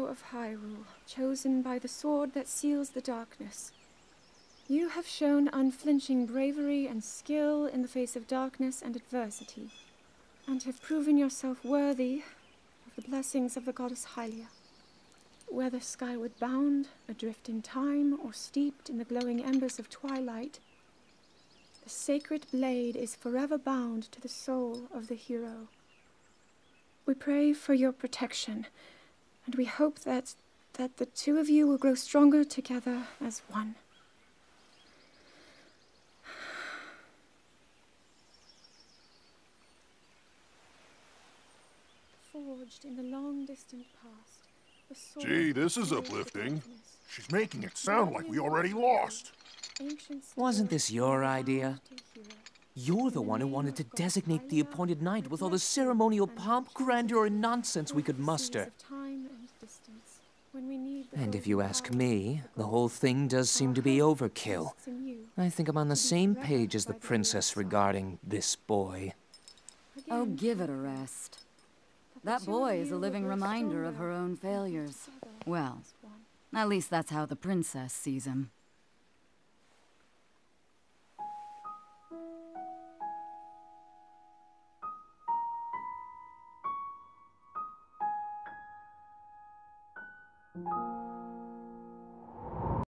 of Hyrule, chosen by the sword that seals the darkness. You have shown unflinching bravery and skill in the face of darkness and adversity, and have proven yourself worthy of the blessings of the goddess Hylia. Whether skyward bound, adrift in time, or steeped in the glowing embers of twilight, the sacred blade is forever bound to the soul of the hero. We pray for your protection, and we hope that the two of you will grow stronger together as one. Forged in the long distant past, the sword. Gee, this is uplifting. She's making it sound like we already lost. Wasn't this your idea? You're the one who wanted to designate the appointed night with all the ceremonial pomp, grandeur, and nonsense we could muster. And if you ask me, the whole thing does seem to be overkill. I think I'm on the same page as the princess regarding this boy. Oh, give it a rest. That boy is a living reminder of her own failures. Well, at least that's how the princess sees him.